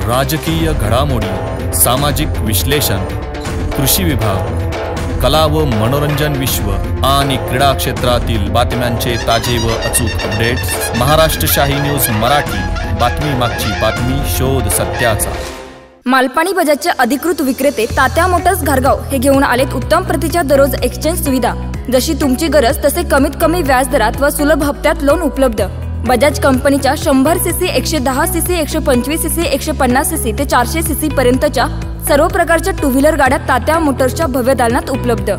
राजकीय घडामोडी, सामाजिक विश्लेषण, कृषी विभाग, कला व मनोरंजन विश्व आणि क्रीडा क्षेत्रातील बातम्यांचे ताजे व अचूक अपडेट्स महाराष्ट्र शाही न्यूज मराठी। बातमी मागची बातमी, शोध सत्याचा। मालपाणी बजाजचे अधिकृत विक्रेते तात्या मोटर्स घारगाव हे घेऊन आलेत उत्तम प्रतीच्या दररोज एक्सचेंज सुविधा। जशी तुमची गरज तसे कमीत कमी व्याज दरात व सुलभ हप्त्यात लोन उपलब्ध। बजाज कंपनीच्या 100 सीसी, 110 सीसी, 125 सीसी, 150 सीसी ते 400 सीसी पर्यंतच्या सर्व प्रकारच्या टू व्हीलर गाड्या तात्या मोटर्सच्या भव्य दालनात उपलब्ध।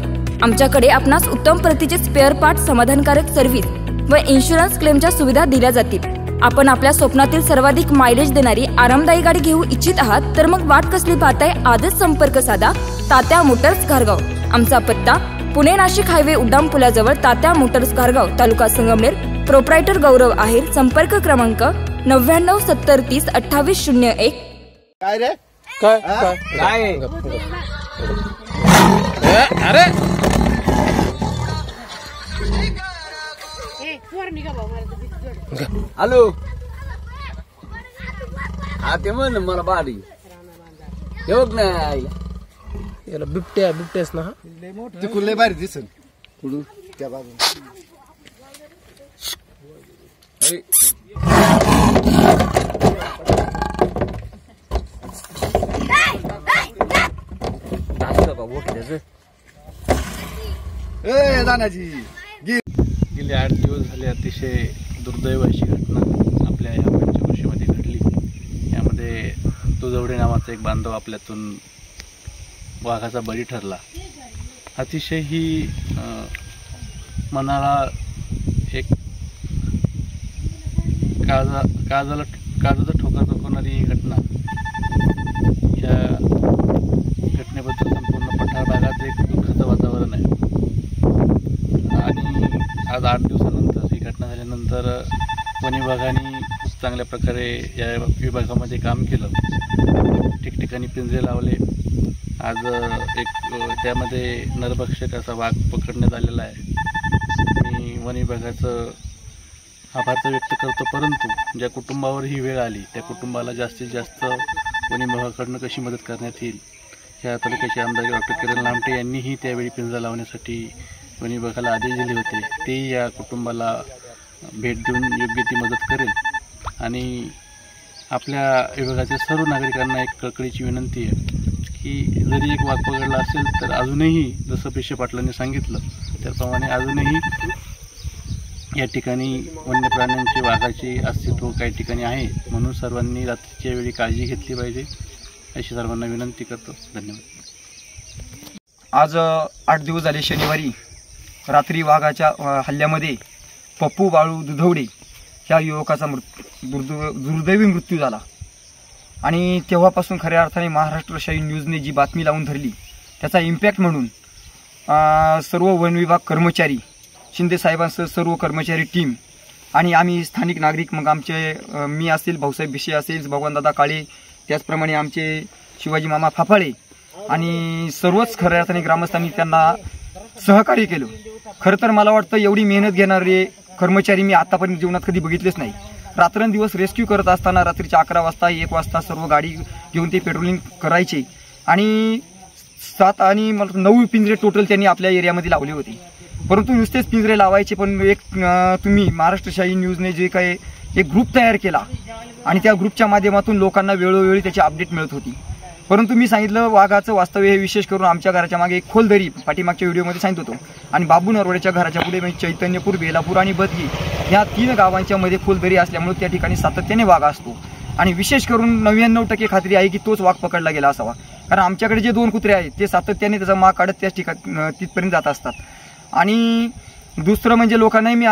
आमच्याकडे आपणास उत्तम प्रतीचे स्पेअर पार्ट, समाधानकारक सर्व्हिस व इन्शुरन्स क्लेमच्या सुविधा दिल्या जातील। आपण आपल्या स्वप्नातील सर्वाधिक मायलेज देणारी आरामदायी गाडी घेऊ इच्छित आहात तर मग वाट कसली पाहताय? आजच संपर्क साधा तात्या मोटर्स घारगाव। आमचा पत्ता पुणे नाशिक हायवे उड्डाण पुलाजवळ, तात्या मोटर्स घारगाव, तालुका संगमनेर। प्रोप्रायटर गौरव आहेर। संपर्क क्रमांक 99 70 30 28 01। काय रे काय अरे हॅलो, हा ते म्हण मला बाडी येऊक नाही याला बिबट्यास ना तिकडून लय भारी दिसन कुठून त्या बाजून। ए दानाजी, गेले 8 दिवस झाले अतिशय दुर्दैव अशी घटना आपल्या या पंचकृषीमध्ये घडली। यामध्ये दुधवडे नावाचा एक बांधव आपल्यातून वाघाचा बळी ठरला। अतिशय ही मनाला एक काळजाचा ठोका चुकवणारी ही घटना। या घटनेबद्दल संपूर्ण पठार भागात एक दुःखाचं वातावरण आहे आणि आज 8 दिवसानंतर ही घटना झाल्यानंतर वन विभागाने खूप चांगल्या प्रकारे या विभागामध्ये काम केलं। ठिकठिकाणी पिंजरे लावले। आज एक त्यामध्ये नरभक्षक असा वाघ पकडण्यात आलेला आहे। मी वन विभागाचं आभार व्यक्त करतो, परंतु ज्या कुटुंबावर ही वेळ आली त्या कुटुंबाला जास्तीत जास्त वन विभागाकडून कशी मदत करण्यात येईल ह्या तालुक्याचे आमदार डॉक्टर किरण लामटे यांनीही त्यावेळी पिंजरा लावण्यासाठी वन विभागाला आदेश दिले होते। ते या कुटुंबाला भेट देऊन योग्य ती मदत करेल आणि आपल्या विभागाच्या सर्व नागरिकांना एक कळकळीची विनंती आहे की जरी एक वाघ पकडला असेल तर अजूनही जसं पेशे पाटलांनी सांगितलं त्याप्रमाणे अजूनही या ठिकाणी वन्य प्राण्यांचे, वाघाचे अस्तित्व काही ठिकाणी आहे, म्हणून सर्वांनी रात्रीच्या वेळी काळजी घेतली पाहिजे अशी सर्वांना विनंती करतो। धन्यवाद। आज 8 दिवस झाले शनिवारी रात्री वाघाच्या हल्ल्यामध्ये पप्पू बाळू दुधवडे ह्या युवकाचा दुर्दैवी मृत्यू झाला आणि तेव्हापासून खऱ्या अर्थाने महाराष्ट्र शाही न्यूजने जी बातमी लावून धरली त्याचा इम्पॅक्ट म्हणून सर्व वन विभाग कर्मचारी, शिंदे साहेबांसह सर्व कर्मचारी टीम आणि आम्ही स्थानिक नागरिक, मग आमचे मी असेल, भाऊसाहेब भिशे असेल, भगवानदादा काळे, त्याचप्रमाणे आमचे शिवाजी मामा फाफाळे आणि सर्वच खऱ्या अर्थाने ग्रामस्थांनी त्यांना सहकार्य केलं। खरं तर मला वाटतं एवढी मेहनत घेणारे कर्मचारी मी आतापर्यंत जीवनात कधी बघितलेच नाही। रात्रंदिवस रेस्क्यू करत असताना रात्रीच्या 11 वाजता 1 वाजता सर्व गाडी घेऊन ते पेट्रोलिंग करायचे आणि 7 आणि 9 पिंजरे टोटल त्यांनी आपल्या एरियामध्ये लावले होते। परंतु नुसतेच पिंजरे लावायचे, पण एक तुम्ही महाराष्ट्र शाही न्यूजने जे काही एक ग्रुप तयार केला आणि त्या ग्रुपच्या माध्यमातून लोकांना वेळोवेळी त्याची अपडेट मिळत होती। परंतु मी सांगितलं वाघाचं वास्तव्य हे विशेष करून आमच्या घराच्या मागे एक खोलदरी पाठीमागच्या व्हिडिओमध्ये सांगित होतो आणि बाबू नरवडेच्या घराच्या पुढे म्हणजे चैतन्यपूर, बेलापूर आणि बदगी ह्या 3 गावांच्या मध्ये खोलदरी असल्यामुळे त्या ठिकाणी सातत्याने वाघ असतो आणि विशेष करून 99% खात्री आहे की तोच वाघ पकडला गेला असावा, कारण आमच्याकडे जे 2 कुत्रे आहेत ते सातत्याने त्याचा माग काढत त्याच ठिकाणी तिथपर्यंत जात असतात। आणि दुसरं म्हणजे लोकांनाही मी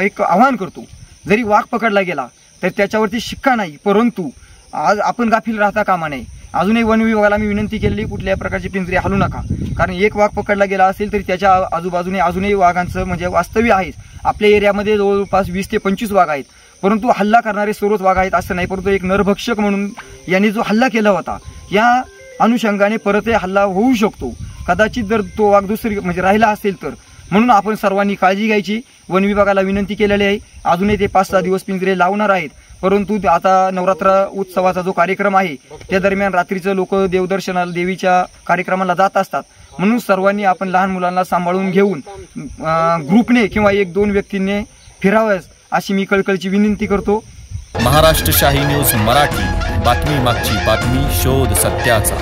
एक आवाहन करतो, जरी वाघ पकडला गेला तर त्याच्यावरती शिक्का नाही, परंतु आज आपण गाफील राहता कामा नये। अजूनही वन विभागाला मी विनंती केलेली कुठल्याही प्रकारचे पिंजरे हलू नका, कारण एक वाघ पकडला गेला असेल तरी त्याच्या आजूबाजूने अजूनही वाघांचं म्हणजे वास्तव्य आहे। आपल्या एरियामध्ये जवळपास 20 ते 25 वाघ आहेत, परंतु हल्ला करणारे सर्वच वाघ आहेत असं नाही, परंतु एक नरभक्षक म्हणून यांनी जो हल्ला केला होता या अनुषंगाने परत हल्ला होऊ शकतो। कदाचित जर तो वाघ दुसरी म्हणजे राहिला असेल तर म्हणून आपण सर्वांनी काळजी घ्यायची। वन विभागाला विनंती केलेली आहे, अजूनही ते 5-6 दिवस पिंजरे लावणार आहेत, परंतु आता नवरात्र उत्सवाचा जो कार्यक्रम आहे त्या दरम्यान रात्रीचं लोक देवदर्शनाला देवीच्या कार्यक्रमाला जात असतात, म्हणून सर्वांनी आपण लहान मुलांना सांभाळून घेऊन ग्रुपने किंवा 1-2 व्यक्तींनी फिरावंस अशी मी कळकळीची विनंती करतो. महाराष्ट्र शाही न्यूज मराठी, बातमी मागची बातमी, शोध सत्याचा.